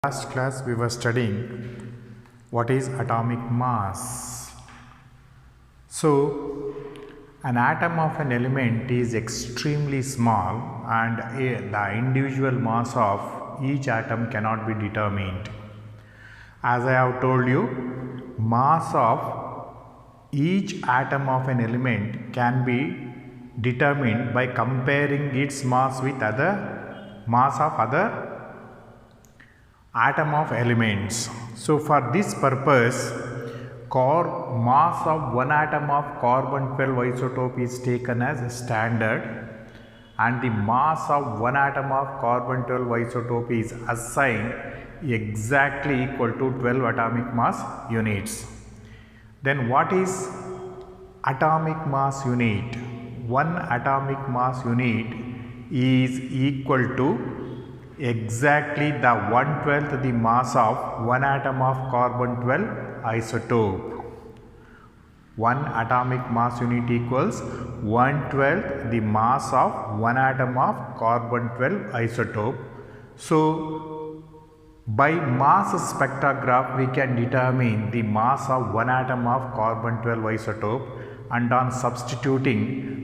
Last class we were studying what is atomic mass. So an atom of an element is extremely small and the individual mass of each atom cannot be determined. As I have told you, mass of each atom of an element can be determined by comparing its mass with other mass of other atom of elements. So for this purpose, mass of one atom of carbon 12 isotope is taken as standard and the mass of one atom of carbon 12 isotope is assigned exactly equal to 12 atomic mass units. Then what is atomic mass unit? One atomic mass unit is equal to exactly the 1/12 the mass of one atom of carbon 12 isotope. One atomic mass unit equals 1/12 the mass of one atom of carbon 12 isotope. So by mass spectrograph we can determine the mass of one atom of carbon 12 isotope, and on substituting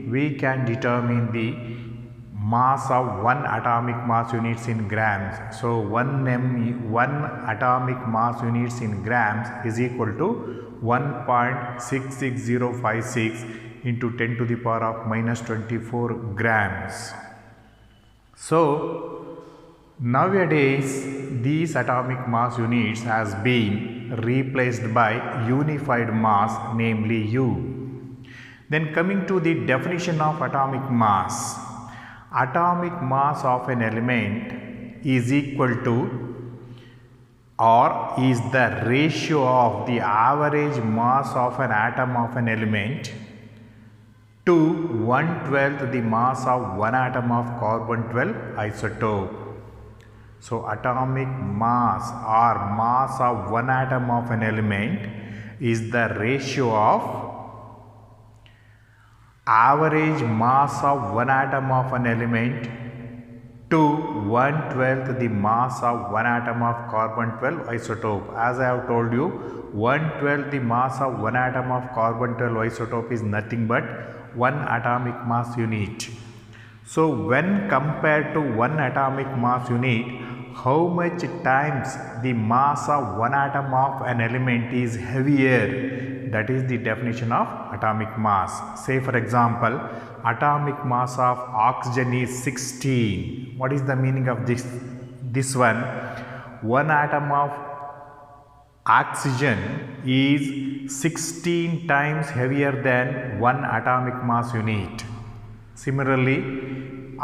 we can determine the mass of one atomic mass units in grams. So one atomic mass units in grams is equal to 1.66056 into 10 to the power of minus 24 grams. So nowadays these atomic mass units has been replaced by unified mass, namely U. Then coming to the definition of atomic mass. Atomic mass of an element is equal to or is the ratio of the average mass of an atom of an element to 1/12 the mass of one atom of carbon 12 isotope. So atomic mass or mass of one atom of an element is the ratio of average mass of one atom of an element to 1/12 the mass of one atom of carbon 12 isotope. As I have told you, 1/12 the mass of one atom of carbon 12 isotope is nothing but one atomic mass unit. So when compared to one atomic mass unit, how much times the mass of one atom of an element is heavier? That is the definition of atomic mass. Say for example, atomic mass of oxygen is 16. What is the meaning of this one? One atom of oxygen is 16 times heavier than one atomic mass unit. Similarly,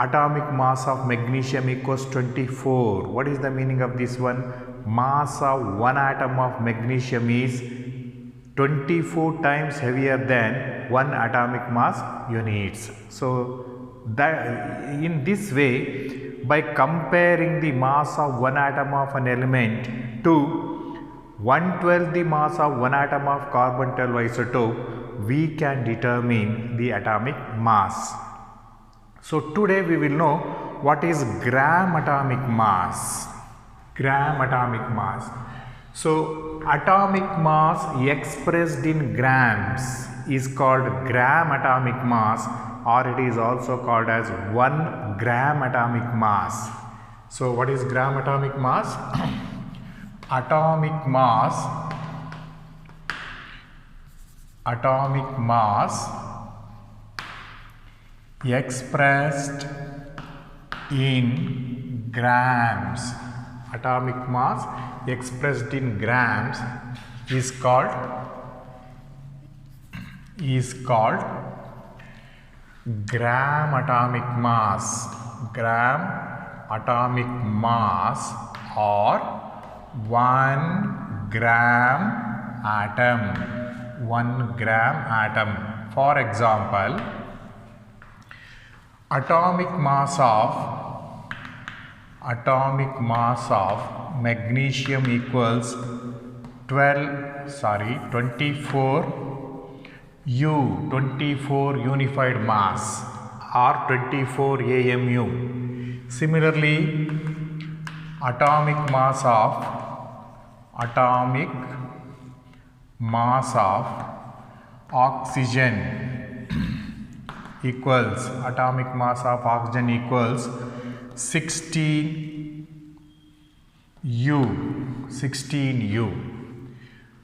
atomic mass of magnesium equals 24. What is the meaning of this one? Mass of one atom of magnesium is 24 times heavier than one atomic mass units. So that in this way, by comparing the mass of one atom of an element to 1/12 the mass of one atom of carbon 12 isotope, we can determine the atomic mass. So today we will know what is gram atomic mass. Gram atomic mass. So atomic mass expressed in grams is called gram atomic mass, or it is also called as 1 gram atomic mass. So what is gram atomic mass? Atomic mass expressed in grams. Atomic mass expressed in grams is called gram atomic mass. Gram atomic mass or 1 gram atom. 1 gram atom. For example, atomic mass of magnesium equals 24 unified mass or 24 AMU. Similarly, atomic mass of oxygen equals 16U.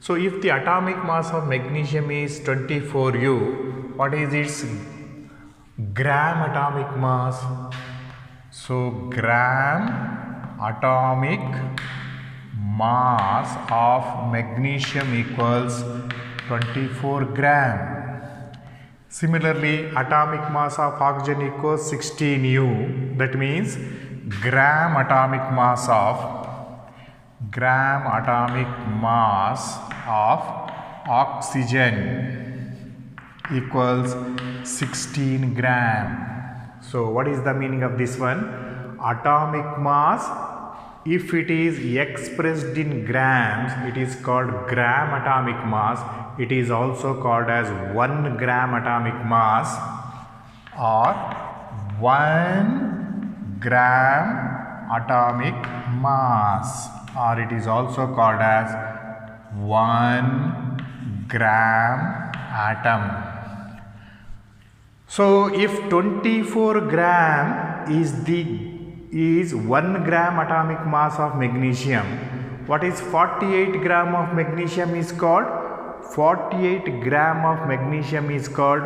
So if the atomic mass of magnesium is 24U, what is its gram atomic mass? So gram atomic mass of magnesium equals 24 gram. Similarly, atomic mass of oxygen equals 16U. That means gram atomic mass of oxygen equals 16 gram. So what is the meaning of this one? Atomic mass, if it is expressed in grams, it is called gram atomic mass. It is also called as 1 gram atomic mass or 1 gram atomic mass, or it is also called as 1 gram atom. So if 24 gram is 1 gram atomic mass of magnesium, what is 48 gram of magnesium is called? 48 gram of magnesium is called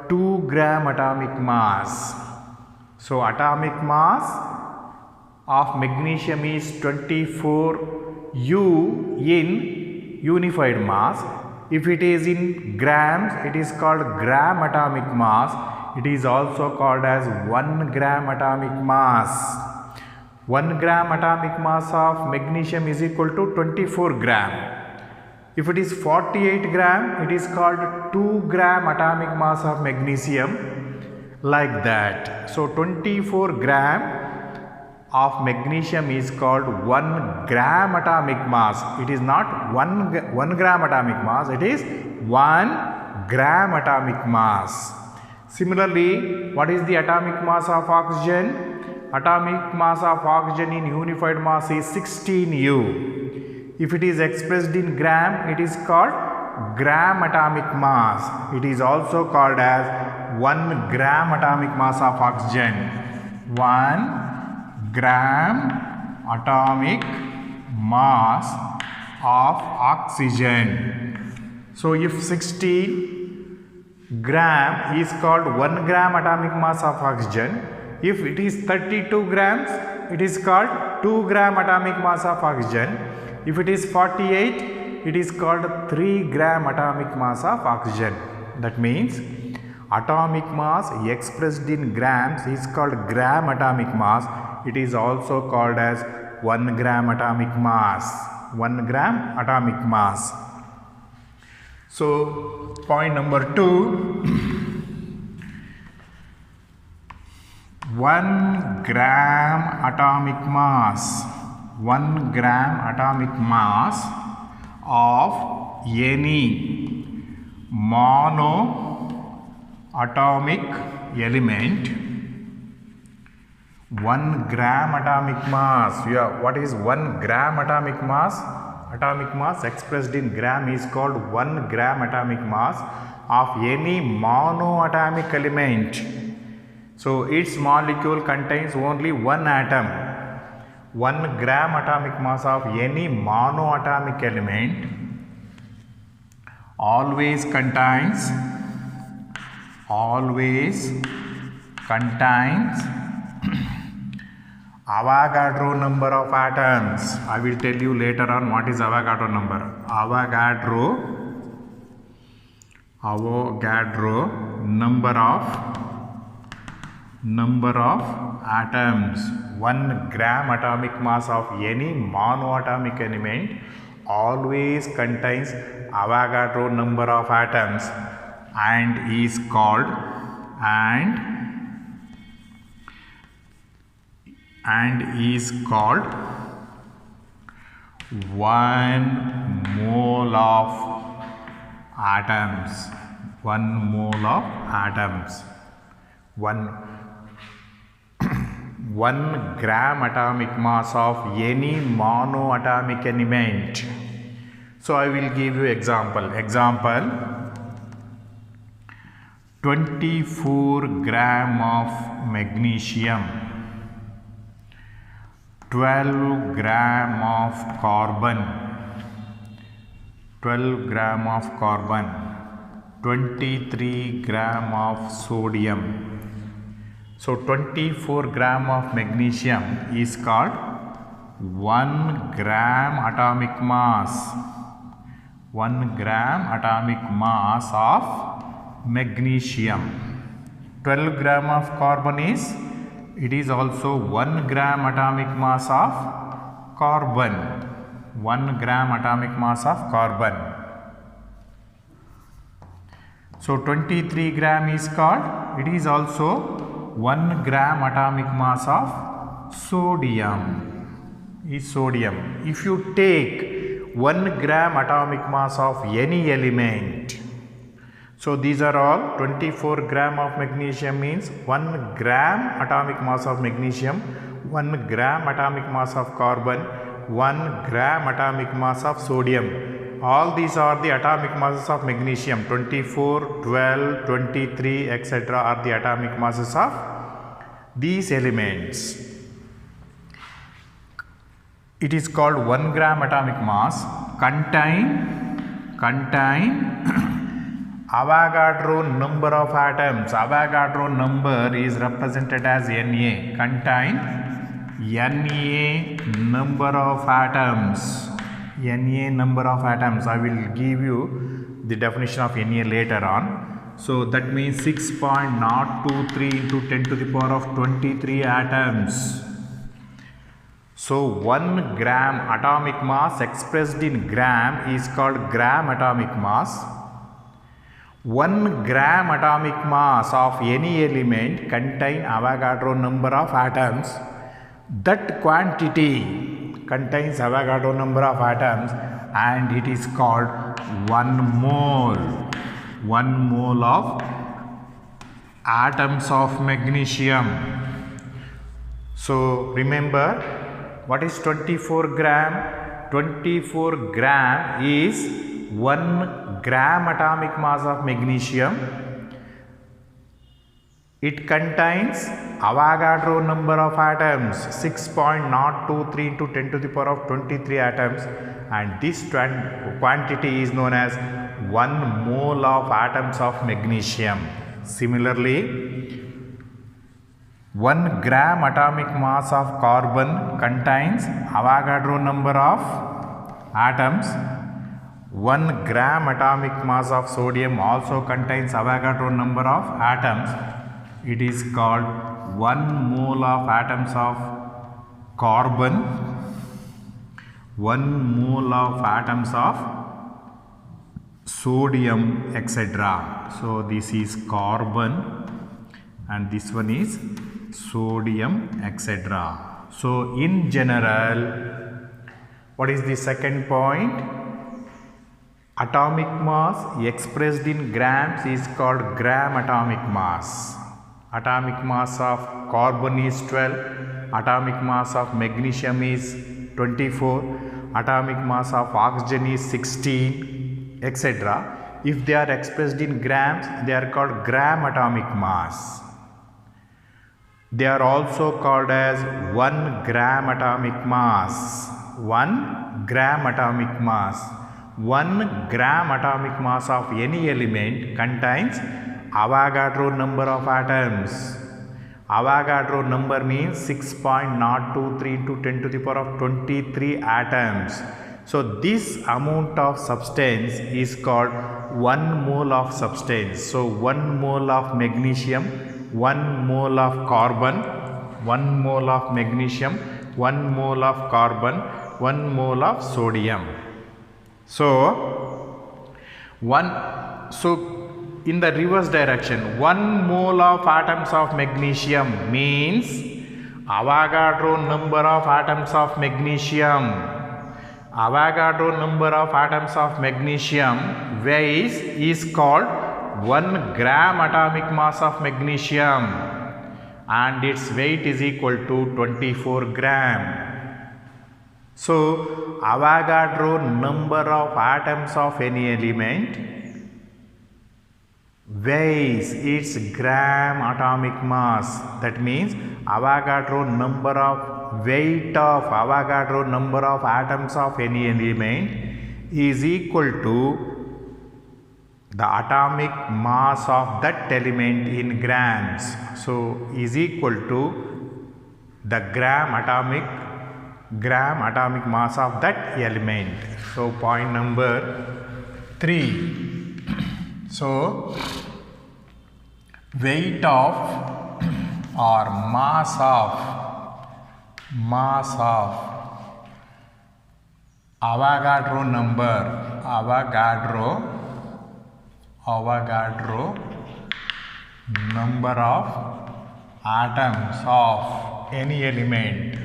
2 gram atomic mass. So atomic mass of magnesium is 24U in unified mass. If it is in grams, it is called gram atomic mass. It is also called as 1 gram atomic mass. 1 gram atomic mass of magnesium is equal to 24 gram. If it is 48 gram, it is called 2 gram atomic mass of magnesium, like that. So 24 gram of magnesium is called 1 gram atomic mass. It is not 1 gram atomic mass, it is 1 gram atomic mass. Similarly, what is the atomic mass of oxygen? Atomic mass of oxygen in unified mass is 16U. If it is expressed in gram, it is called gram atomic mass. It is also called as 1 gram atomic mass of oxygen. 1 gram atomic mass of oxygen. So if 16 gram is called 1 gram atomic mass of oxygen, if it is 32 grams, it is called 2 gram atomic mass of oxygen. If it is 48, it is called 3 gram atomic mass of oxygen. That means atomic mass expressed in grams is called gram atomic mass. It is also called as 1 gram atomic mass. 1 gram atomic mass. So point number 2, 1 gram atomic mass. 1 gram atomic mass of any monoatomic element. 1 gram atomic mass. Yeah, what is 1 gram atomic mass? Atomic mass expressed in gram is called 1 gram atomic mass of any monoatomic element. So its molecule contains only one atom. 1 gram atomic mass of any monoatomic element always contains Avogadro number of atoms. I will tell you later on what is Avogadro number. Avogadro number of atoms. 1 gram atomic mass of any monoatomic element always contains Avogadro number of atoms and is called 1 mole of atoms. 1 mole of atoms. 1 gram atomic mass of any monoatomic element. So I will give you example. 24 gram of magnesium, 12 gram of carbon, 12 gram of carbon, 23 gram of sodium. So 24 gram of magnesium is called 1 gram atomic mass. 1 gram atomic mass of magnesium. 12 gram of carbon is, it is also 1 gram atomic mass of carbon. 1 gram atomic mass of carbon. So 23 gram is called, it is also 1 gram atomic mass of sodium. Is sodium. If you take 1 gram atomic mass of any element, so these are all 24 gram of magnesium means 1 gram atomic mass of magnesium, 1 gram atomic mass of carbon, 1 gram atomic mass of sodium. All these are the atomic masses of magnesium. 24, 12, 23, etc. are the atomic masses of these elements. It is called 1 gram atomic mass contain Avogadro number of atoms. Avogadro number is represented as Na. Contain Na number of atoms. Na number of atoms. I will give you the definition of Na later on. So that means 6.023 into 10 to the power of 23 atoms. So 1 gram atomic mass expressed in gram is called gram atomic mass. 1 gram atomic mass of any element contain Avogadro number of atoms. That quantity contains Avogadro number of atoms and it is called 1 mole. 1 mole of atoms of magnesium. So remember, what is 24 gram? 24 gram is 1 gram atomic mass of magnesium. It contains Avogadro number of atoms 6.023 into 10 to the power of 23 atoms, and this quantity is known as 1 mole of atoms of magnesium. Similarly, 1 gram atomic mass of carbon contains Avogadro number of atoms. 1 gram atomic mass of sodium also contains Avogadro number of atoms. It is called 1 mole of atoms of carbon, 1 mole of atoms of sodium, etc. So this is carbon and this one is sodium, etc. So in general, what is the second point? Atomic mass expressed in grams is called gram atomic mass. Atomic mass of carbon is 12, atomic mass of magnesium is 24, atomic mass of oxygen is 16, etc. If they are expressed in grams, they are called gram atomic mass. They are also called as 1 gram atomic mass. 1 gram atomic mass. 1 gram atomic mass of any element contains Avogadro number of atoms. Avogadro number means 6.023 into 10 to the power of 23 atoms. So this amount of substance is called 1 mole of substance. So 1 mole of magnesium, 1 mole of carbon, 1 mole of magnesium, 1 mole of carbon, 1 mole of sodium. So in the reverse direction, 1 mole of atoms of magnesium means Avogadro number of atoms of magnesium. Avogadro number of atoms of magnesium weighs is called 1 gram atomic mass of magnesium, and its weight is equal to 24 gram. So Avogadro number of atoms of any element weighs its gram atomic mass. That means Avogadro number of weight of Avogadro number of atoms of any element is equal to the atomic mass of that element in grams. So is equal to the gram atomic mass of that element. So point number 3. So weight of or mass of Avogadro number number of atoms of any element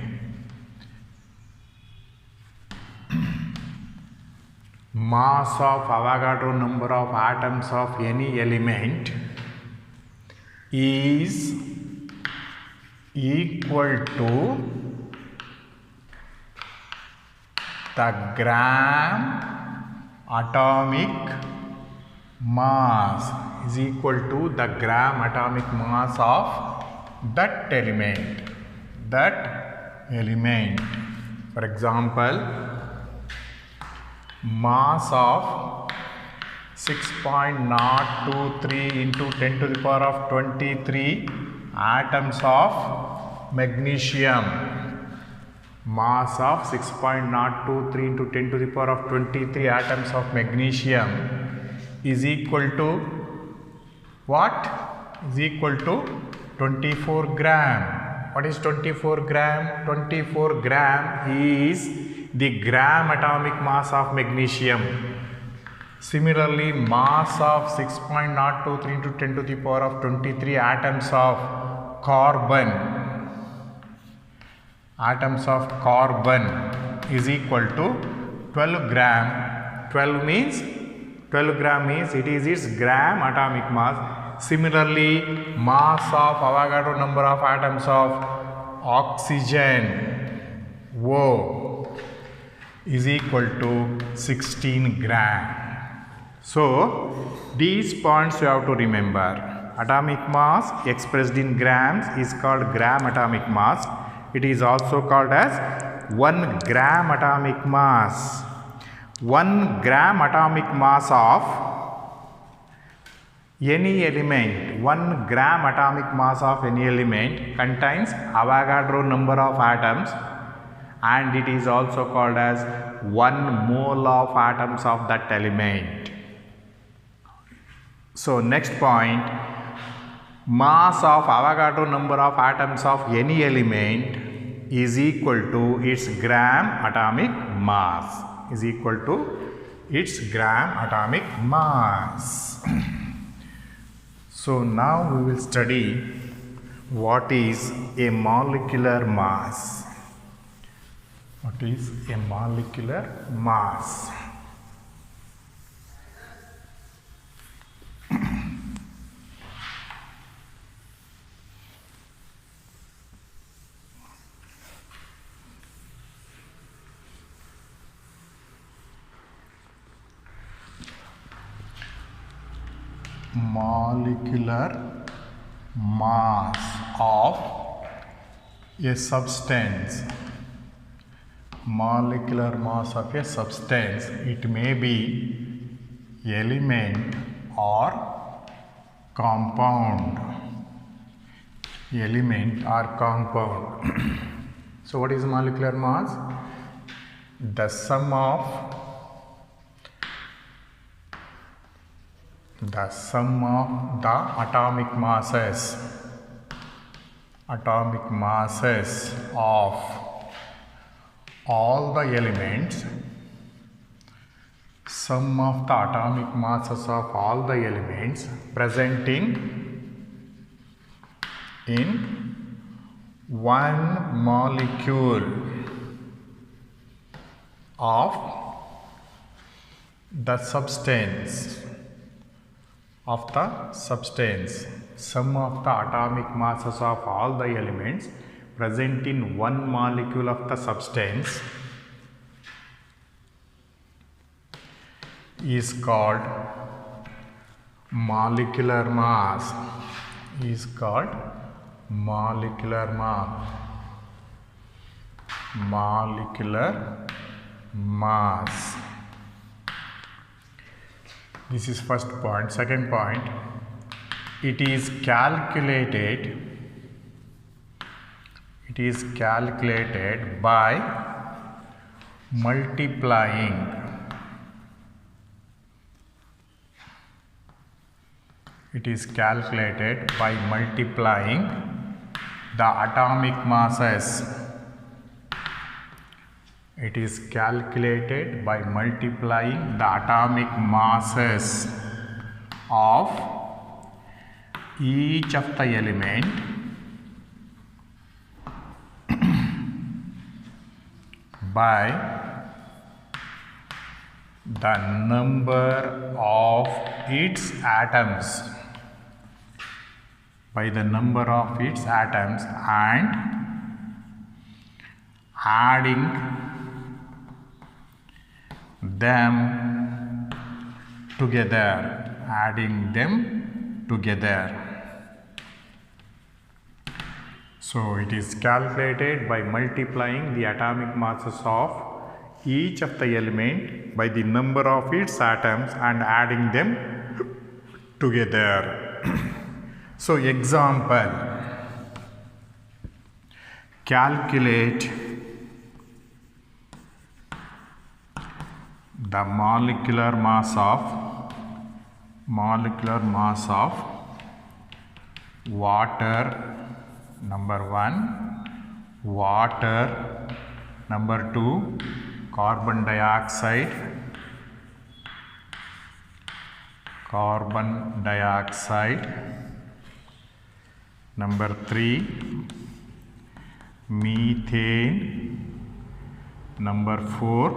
mass of Avogadro number of atoms of any element is equal to the gram atomic mass is equal to the gram atomic mass of that element. For example, mass of 6.023 into 10 to the power of 23 atoms of magnesium. Mass of 6.023 into 10 to the power of 23 atoms of magnesium is equal to what? Is equal to 24 gram. What is 24 gram? 24 gram is the gram atomic mass of magnesium. Similarly, mass of 6.023 into 10 to the power of 23 atoms of carbon is equal to 12 gram. 12 gram means it is its gram atomic mass. Similarly, mass of Avogadro number of atoms of oxygen O is equal to 16 gram. So these points you have to remember. Atomic mass expressed in grams is called gram atomic mass. It is also called as 1 gram atomic mass. 1 gram atomic mass of any element, 1 gram atomic mass of any element contains Avogadro number of atoms, and it is also called as 1 mole of atoms of that element. So next point, mass of Avogadro number of atoms of any element is equal to its gram atomic mass. So now we will study what is a molecular mass. What is a molecular mass? Molecular mass of a substance. Molecular mass of a substance. It may be element or compound. So what is molecular mass? The sum of the atomic masses of all the elements, sum of the atomic masses of all the elements present in one molecule of the substance. sum of the atomic masses of all the elements present in one molecule of the substance is called molecular mass. Is called molecular mass. Molecular mass. This is first point. Second point, it is calculated by multiplying the atomic masses. It is calculated by multiplying the atomic masses of each of the element by the number of its atoms. And adding them together. So it is calculated by multiplying the atomic masses of each of the element by the number of its atoms and adding them together. So example, calculate the molecular mass of water, number 1, water, number 2, carbon dioxide, number 3, methane, number 4,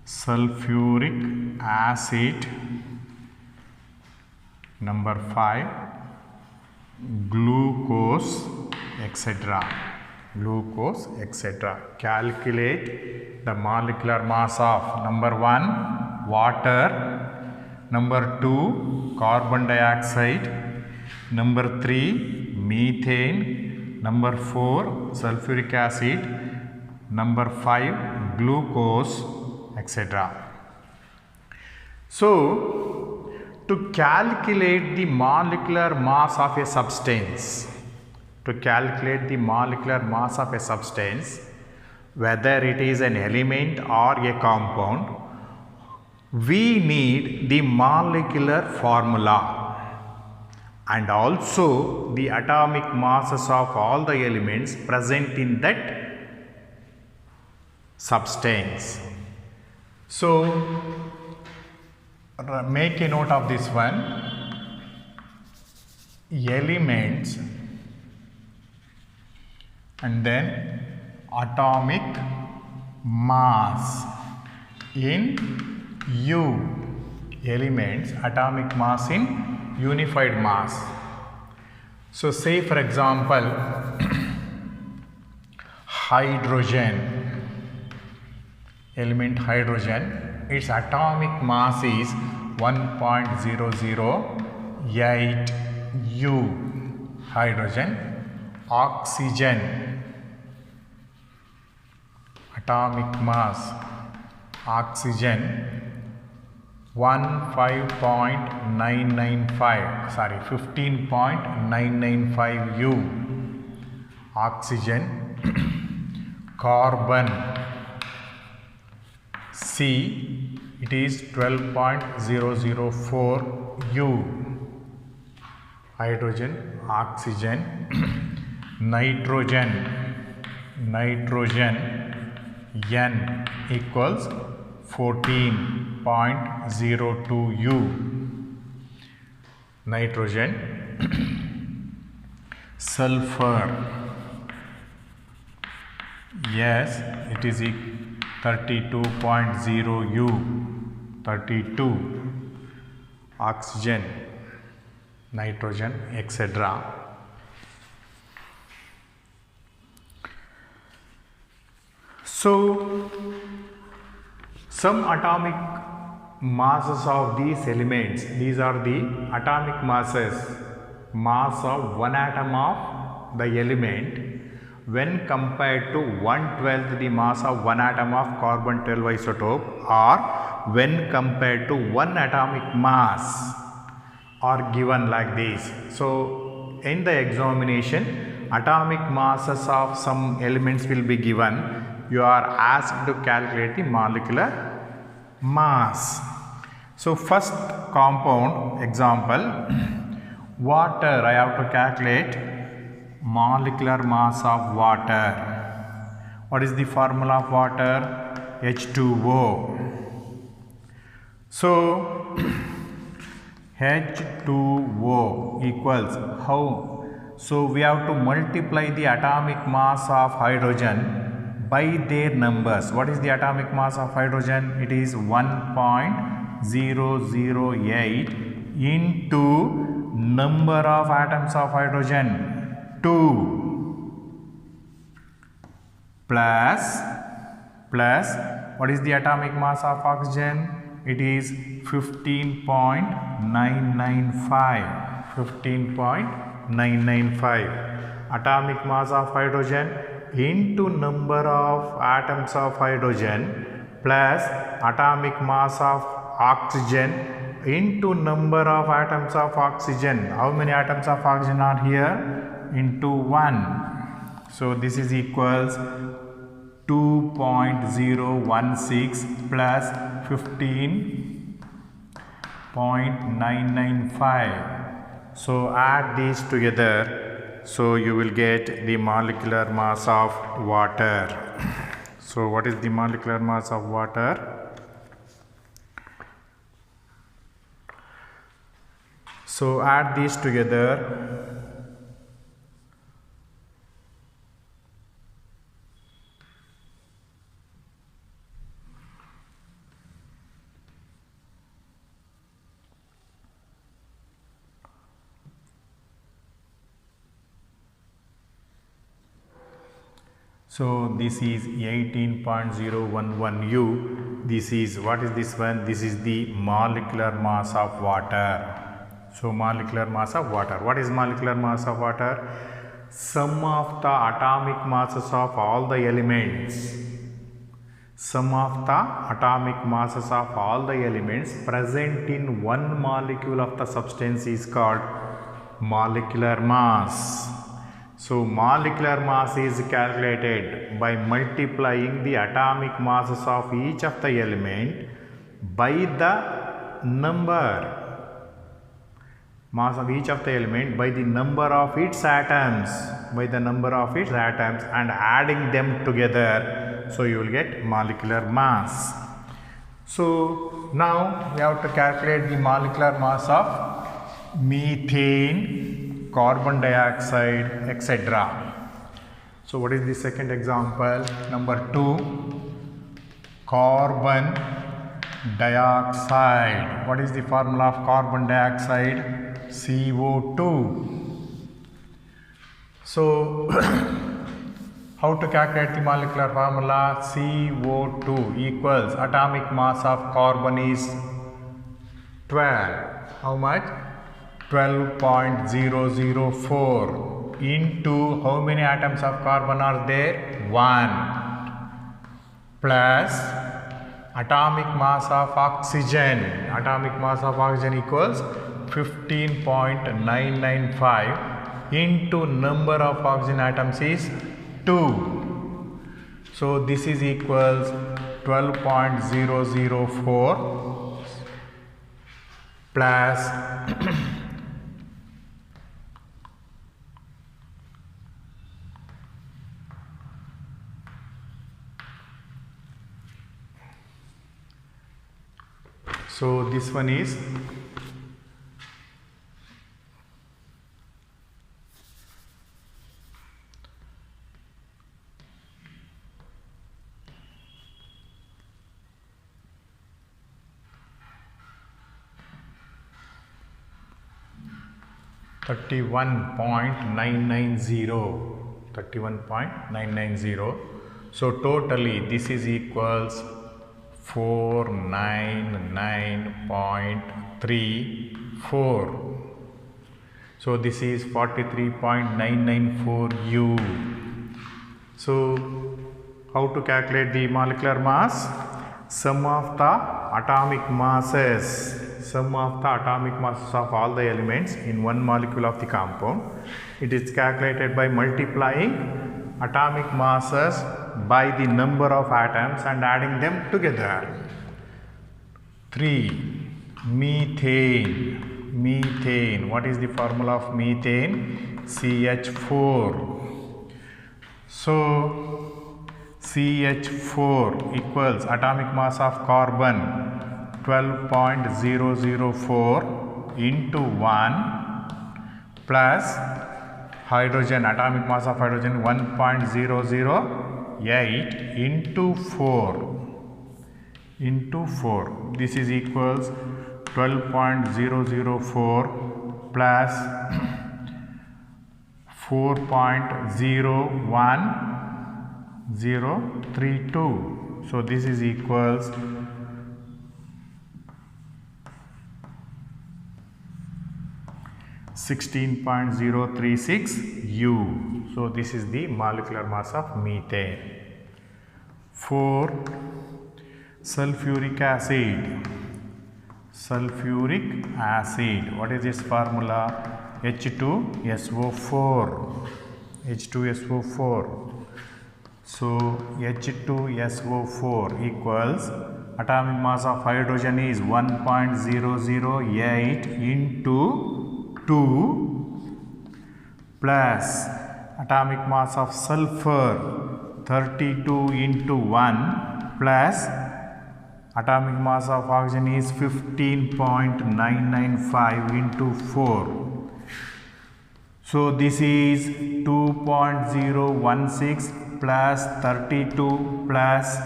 sulfuric acid, number 5, glucose, etc. Calculate the molecular mass of number 1, water, number 2, carbon dioxide, number 3, methane, number 4, sulfuric acid, number 5, glucose, etc. So, to calculate the molecular mass of a substance, whether it is an element or a compound, we need the molecular formula and also the atomic masses of all the elements present in that substance. So, make a note of this one. Elements and then atomic mass in U. Elements, atomic mass in unified mass. So, say for example, hydrogen. Element hydrogen, its atomic mass is 1.008 U. Hydrogen. Oxygen, atomic mass, oxygen 15.995 U. Oxygen. Carbon, C, it is 12.004 U. Hydrogen, oxygen. Nitrogen, N equals 14.02 U. Nitrogen. Sulfur, yes, it is 32.0 U. 32. Oxygen. nitrogen, etc. So, some atomic masses of these elements, these are the atomic masses, mass of one atom of the element when compared to 1/12 the mass of one atom of carbon 12 isotope, or when compared to one atomic mass, are given like this. So, in the examination, atomic masses of some elements will be given. You are asked to calculate the molecular mass. So, first compound example, water. I have to calculate molecular mass of water. What is the formula of water? H2O. So, H2O equals how? So, we have to multiply the atomic mass of hydrogen by their numbers. What is the atomic mass of hydrogen? It is 1.008 into number of atoms of hydrogen 2 plus what is the atomic mass of oxygen? It is 15.995. 15.995. Atomic mass of hydrogen into number of atoms of hydrogen plus atomic mass of oxygen into number of atoms of oxygen. How many atoms of oxygen are here? Into 1. So, this is equals 2.016 plus 15.995. So, add these together. So, you will get the molecular mass of water. So, what is the molecular mass of water? So, add these together. So, this is 18.011 U. This is, what is this one? This is the molecular mass of water. So, molecular mass of water. What is molecular mass of water? Sum of the atomic masses of all the elements. Sum of the atomic masses of all the elements present in one molecule of the substance is called molecular mass. So, molecular mass is calculated by multiplying the atomic masses of each of the element by the number mass of each of the element by the number of its atoms, and adding them together. So, you will get molecular mass. So, now we have to calculate the molecular mass of methane, carbon dioxide, etc. So, what is the second example? Number 2, carbon dioxide. What is the formula of carbon dioxide? CO2. So, how to calculate the molecular formula? CO2 equals atomic mass of carbon is 12. How much? 12.004 into how many atoms of carbon are there? 1 plus atomic mass of oxygen. Atomic mass of oxygen equals 15.995 into number of oxygen atoms is 2. So, this is equals 12.004 plus so this one is 31.990. So totally this is equals 499.34. So this is 43.994 U. So how to calculate the molecular mass? Sum of the atomic masses of all the elements in one molecule of the compound. It is calculated by multiplying atomic masses by the number of atoms and adding them together. 3. Methane. What is the formula of methane? CH4. So CH4 equals atomic mass of carbon 12.004 into 1 plus hydrogen, atomic mass of hydrogen 1.008 into 4. This is equals 12.004 plus 4.01032. So this is equals 16.036 U. So this is the molecular mass of methane. 4. Sulfuric acid. What is its formula? H2SO4. So H2SO4 equals atomic mass of hydrogen is 1.008 into 2 plus atomic mass of sulfur 32 into 1 plus atomic mass of oxygen is 15.995 into 4. So this is 2.016 plus 32 plus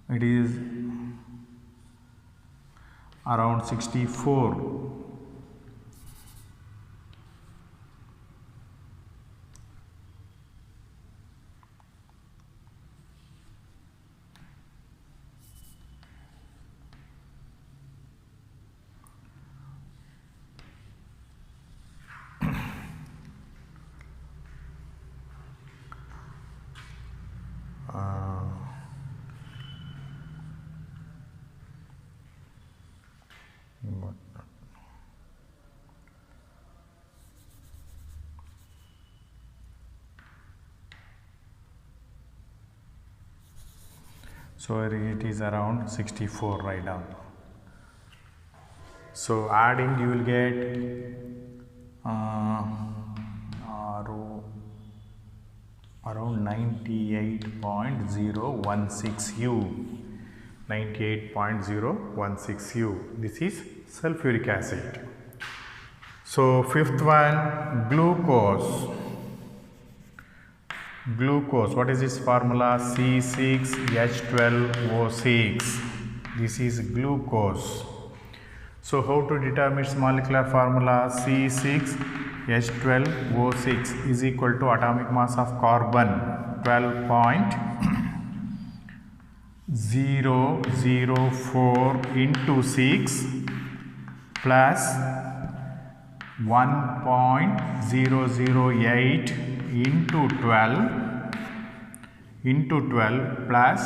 it is around 64. So it is around 64 right now. So adding you will get around 98.016 U. 98.016 U. This is sulfuric acid. So fifth one, glucose. What is its formula? C6H12O6. This is glucose. So how to determine its molecular formula? C6H12O6 is equal to atomic mass of carbon 12.004 into 6 plus 1.008 into 12 plus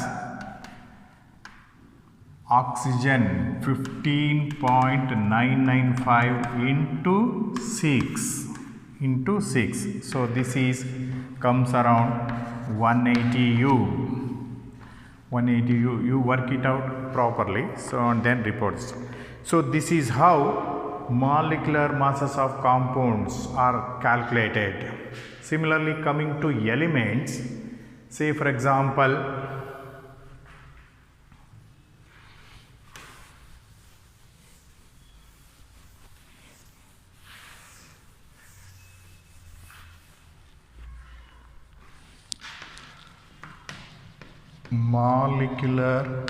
oxygen 15.995 into 6. So this is comes around 180 U. 180 U. You work it out properly. So and then reports. So this is how molecular masses of compounds are calculated. Similarly, coming to elements, say for example, molecular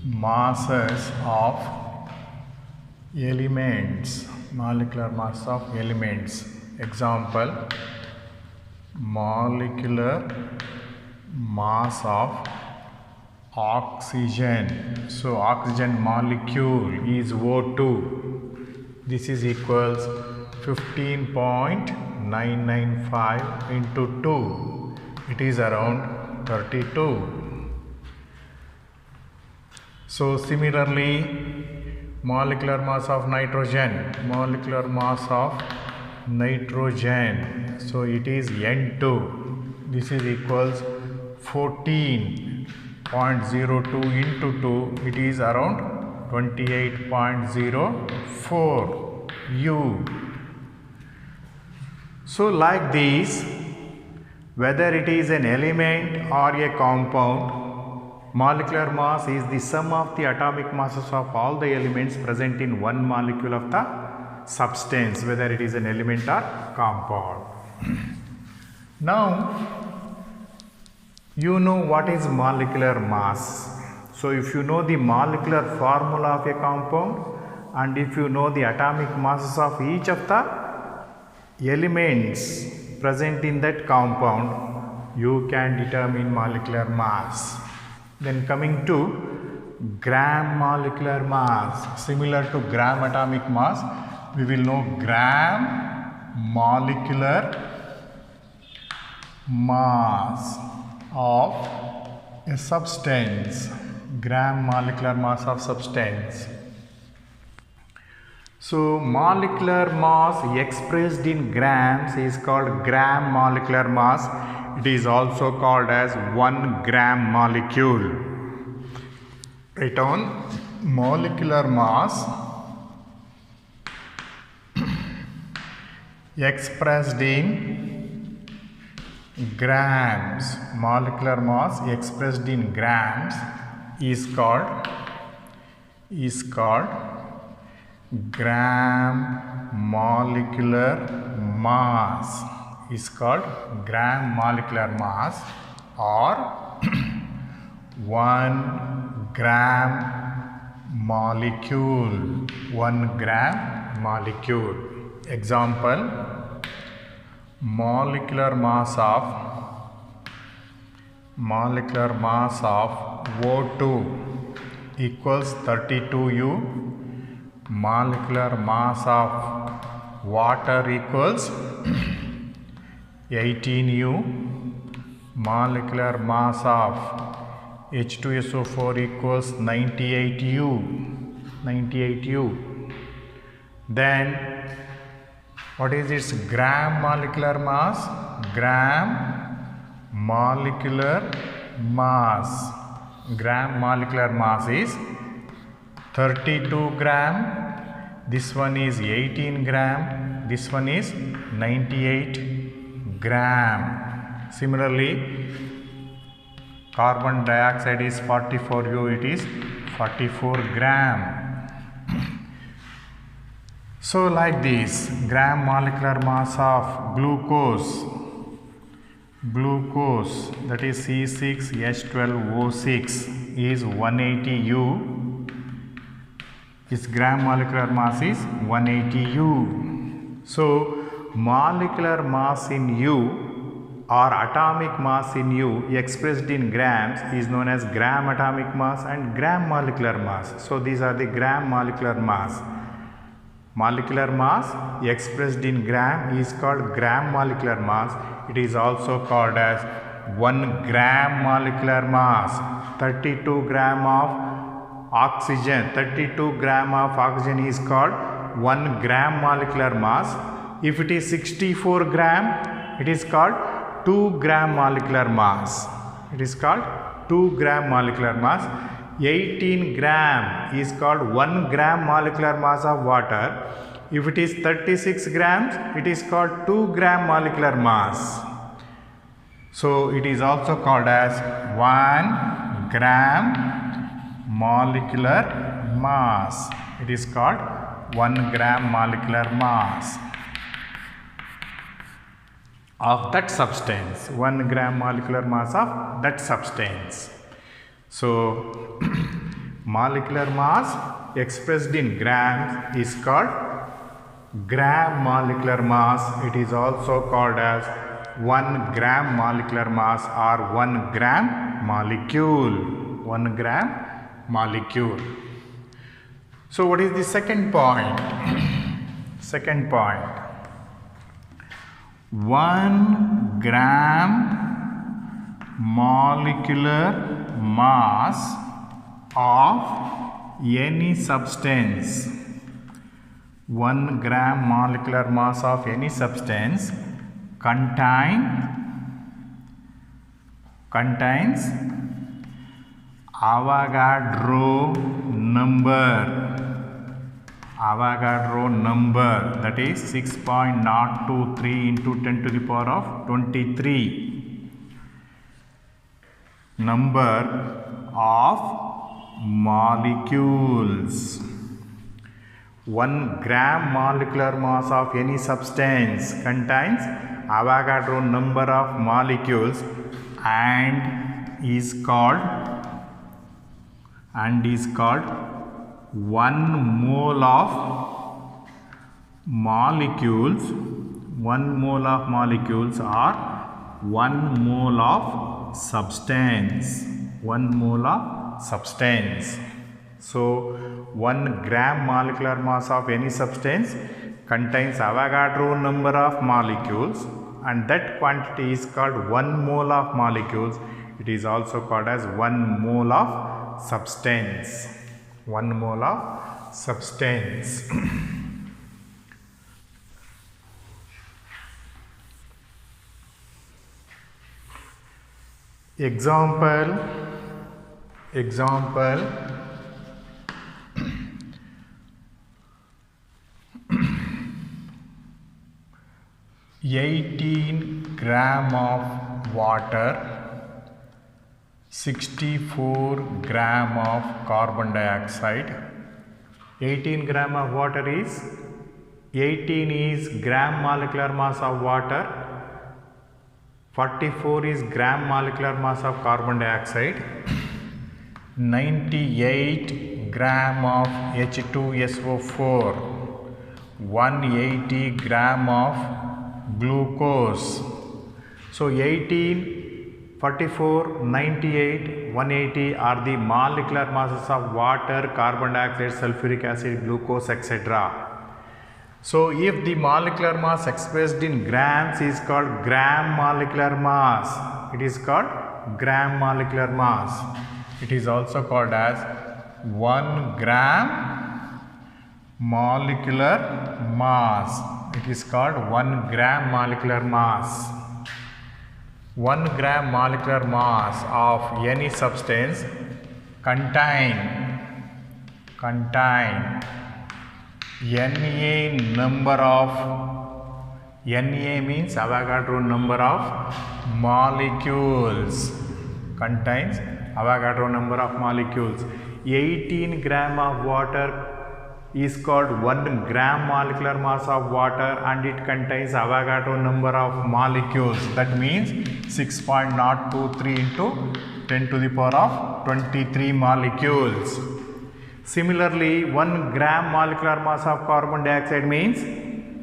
masses of elements. molecular mass of elements. Example, molecular mass of oxygen. So oxygen molecule is O2. This is equals 15.995 into 2. It is around 32. So similarly, molecular mass of nitrogen, so it is N2. This is equals 14.02 into 2. It is around 28.04 U. So like this, whether it is an element or a compound, molecular mass is the sum of the atomic masses of all the elements present in one molecule of the substance, whether it is an element or compound. Now, you know what is molecular mass. So, if you know the molecular formula of a compound and if you know the atomic masses of each of the elements present in that compound, you can determine molecular mass. Then coming to gram molecular mass, similar to gram atomic mass, we will know gram molecular mass of a substance, gram molecular mass of substance. So molecular mass expressed in grams is called gram molecular mass. It is also called as 1 gram molecule. Write on molecular mass expressed in grams. Molecular mass expressed in grams is called gram molecular mass. Is called gram molecular mass or 1 gram molecule. 1 gram molecule. Example, molecular mass of O2 equals 32U. Molecular mass of water equals 18U. Molecular mass of H2SO4 equals 98U. Then what is its gram molecular mass? Gram molecular mass is 32 gram. This one is 18 gram. This one is 98 gram. Similarly, carbon dioxide is 44U, it is 44 gram. So like this, gram molecular mass of glucose, that is C6H12O6 is 180U. Its gram molecular mass is 180U. So molecular mass in U or atomic mass in U expressed in grams is known as gram atomic mass and gram molecular mass. So these are the gram molecular mass. Molecular mass expressed in gram is called gram molecular mass. It is also called as 1 gram molecular mass. 32 gram of oxygen is called 1 gram molecular mass. If it is 64 gram, it is called 2 gram molecular mass. 18 gram is called 1 gram molecular mass of water. If it is 36 grams, it is called 2 gram molecular mass. So it is also called as 1 gram molecular mass. It is called 1 gram molecular mass of that substance. 1 gram molecular mass of that substance. So molecular mass expressed in grams is called gram molecular mass. It is also called as 1 gram molecular mass or 1 gram molecule. 1 gram molecule. So what is the second point? Second point. 1 gram molecular mass of any substance. 1 gram molecular mass of any substance contains Avogadro number, that is 6.023 into 10 to the power of 23 number of molecules. 1 gram molecular mass of any substance contains Avogadro number of molecules and is called 1 mole of molecules. 1 mole of molecules are 1 mole of substance. 1 mole of substance. So 1 gram molecular mass of any substance contains Avogadro number of molecules, and that quantity is called 1 mole of molecules. It is also called as 1 mole of substance. 1 mole of substance. Example 18 gram of water, 64 gram of carbon dioxide. 18 gram of water is 18 is gram molecular mass of water, 44 is gram molecular mass of carbon dioxide, 98 gram of H2SO4, 180 gram of glucose. So 18, 44, 98, 180 are the molecular masses of water, carbon dioxide, sulfuric acid, glucose, etc. So if the molecular mass expressed in grams is called gram molecular mass, it is called gram molecular mass. It is also called as 1 gram molecular mass. It is called 1 gram molecular mass. 1 gram molecular mass of any substance contain Na number of, Na means Avogadro number of molecules, contains Avogadro number of molecules. 18 gram of water is called 1 gram molecular mass of water, and it contains Avogadro number of molecules. That means 6.023 into 10 to the power of 23 molecules. Similarly, 1 gram molecular mass of carbon dioxide means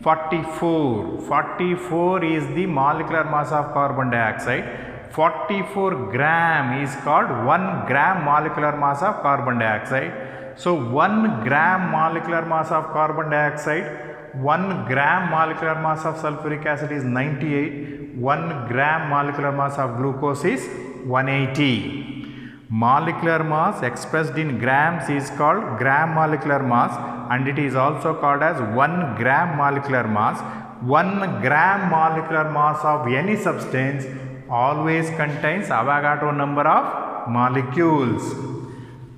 44. 44 is the molecular mass of carbon dioxide. 44 gram is called 1 gram molecular mass of carbon dioxide. So 1 gram molecular mass of carbon dioxide, 1 gram molecular mass of sulfuric acid is 98, 1 gram molecular mass of glucose is 180. Molecular mass expressed in grams is called gram molecular mass, and it is also called as 1 gram molecular mass. 1 gram molecular mass of any substance always contains Avogadro number of molecules.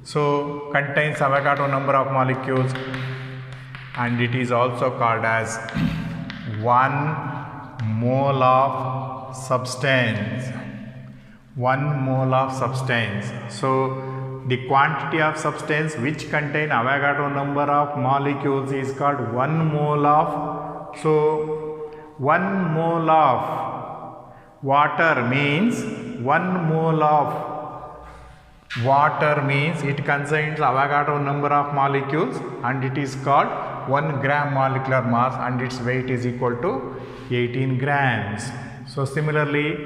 So contains Avogadro number of molecules, and it is also called as 1 mole of substance. 1 mole of substance. So the quantity of substance which contain Avogadro number of molecules is called 1 mole of. So 1 mole of water means 1 mole of water means it contains Avogadro number of molecules, and it is called 1 gram molecular mass and its weight is equal to 18 grams. So similarly,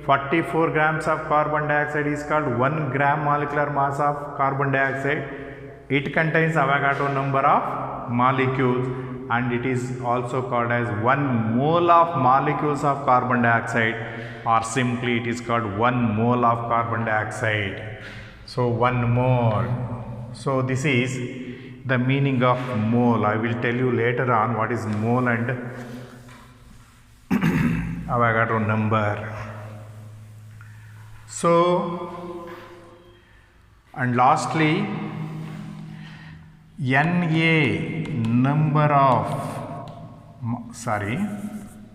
44 grams of carbon dioxide is called 1 gram molecular mass of carbon dioxide. It contains Avogadro number of molecules and it is also called as 1 mole of molecules of carbon dioxide, or simply it is called 1 mole of carbon dioxide. So 1 mole. So this is the meaning of mole. I will tell you later on what is mole and Avogadro number. So, and lastly, Na number of,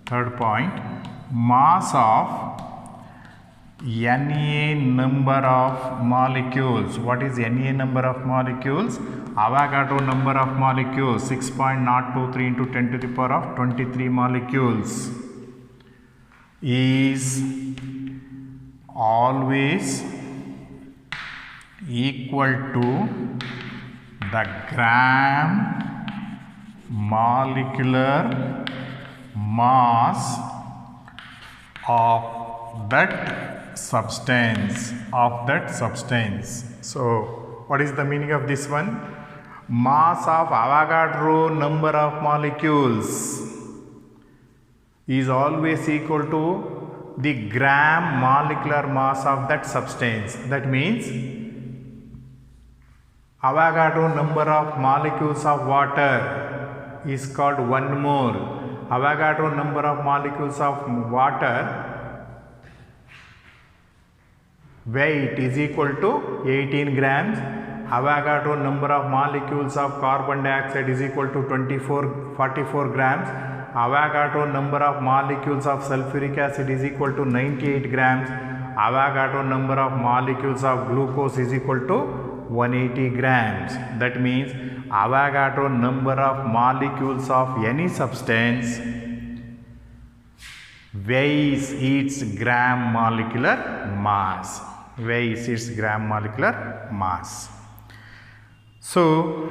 third point, mass of Na number of molecules. What is Na number of molecules? Avogadro number of molecules, 6.023 into 10 to the power of 23 molecules is always equal to the gram molecular mass of that substance. So what is the meaning of this one? Mass of Avogadro number of molecules is always equal to the gram molecular mass of that substance. That means Avogadro number of molecules of water is called 1 mole. Avogadro number of molecules of water weight is equal to 18 grams. Avogadro number of molecules of carbon dioxide is equal to 44 grams. Avogadro number of molecules of sulfuric acid is equal to 98 grams. Avogadro number of molecules of glucose is equal to 180 grams. That means Avogadro number of molecules of any substance weighs its gram molecular mass. So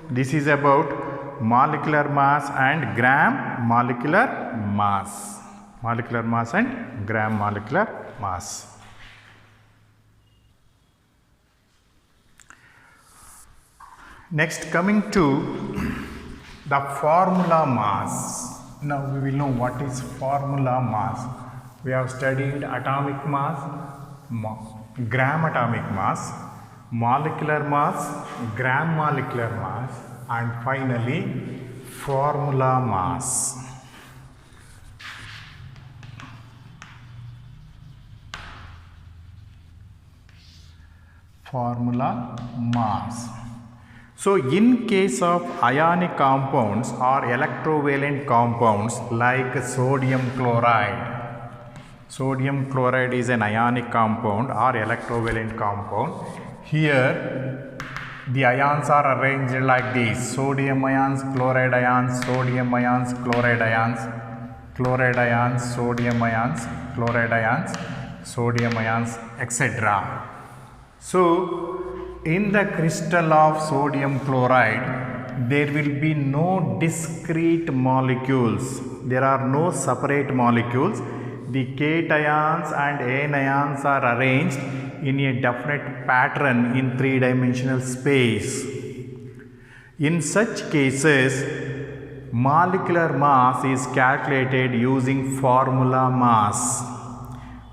this is about molecular mass and gram molecular mass. Next, coming to the formula mass. Now we will know what is formula mass. We have studied atomic mass, gram atomic mass, molecular mass, gram molecular mass, and finally formula mass. So in case of ionic compounds or electrovalent compounds like sodium chloride is an ionic compound or electrovalent compound. Here the ions are arranged like this: sodium ions, chloride ions, sodium ions, chloride ions, chloride ions, sodium ions, chloride ions, sodium ions, etc. So in the crystal of sodium chloride, there will be no discrete molecules. There are no separate molecules. The cations and anions are arranged in a definite pattern in three-dimensional space. In such cases, molecular mass is calculated using formula mass.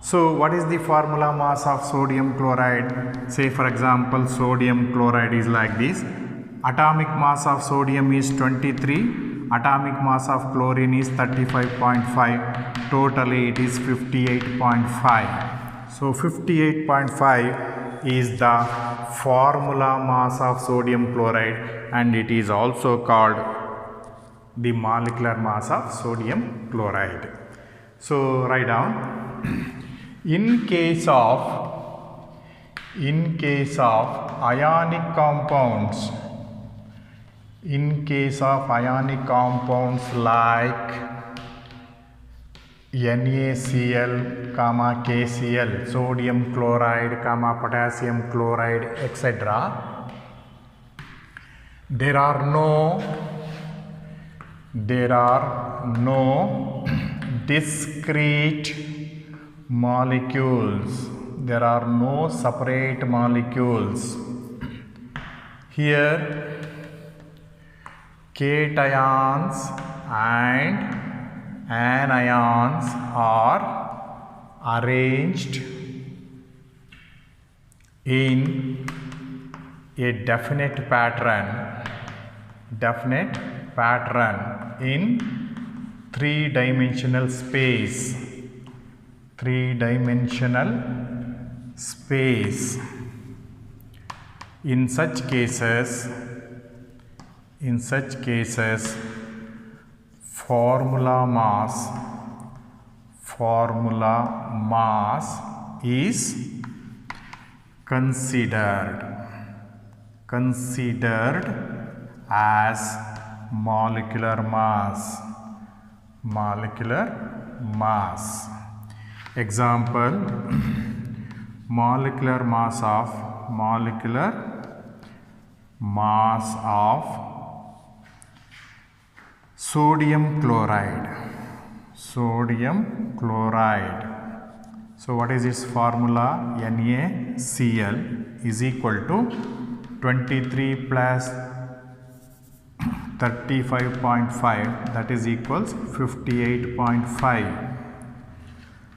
So what is the formula mass of sodium chloride? Say for example, sodium chloride is like this. Atomic mass of sodium is 23. Atomic mass of chlorine is 35.5. Totally it is 58.5. So 58.5 is the formula mass of sodium chloride, and it is also called the molecular mass of sodium chloride. So write down. In case of ionic compounds, like NaCl, KCl, sodium chloride, potassium chloride, etc., there are no there are no discrete molecules. There are no separate molecules. Here, cations and anions are arranged in a definite pattern in three-dimensional space. In such cases, formula mass is considered as molecular mass. Example, molecular mass of sodium chloride. So what is its formula? NaCl is equal to 23 plus 35.5, that is equals 58.5.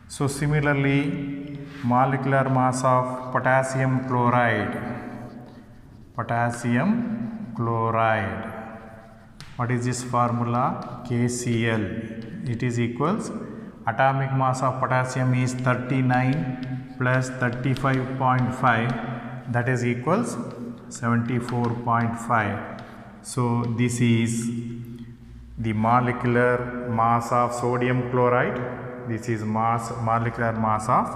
So similarly, molecular mass of potassium chloride. What is this formula? KCl. It is equals, atomic mass of potassium is 39 plus 35.5, that is equals 74.5. So this is the molecular mass of sodium chloride. This is molecular mass of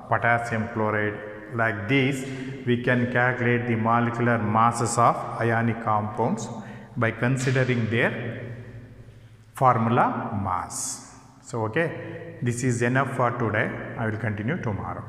potassium chloride. Like this, we can calculate the molecular masses of ionic compounds by considering their formula mass. So okay, this is enough for today. I will continue tomorrow.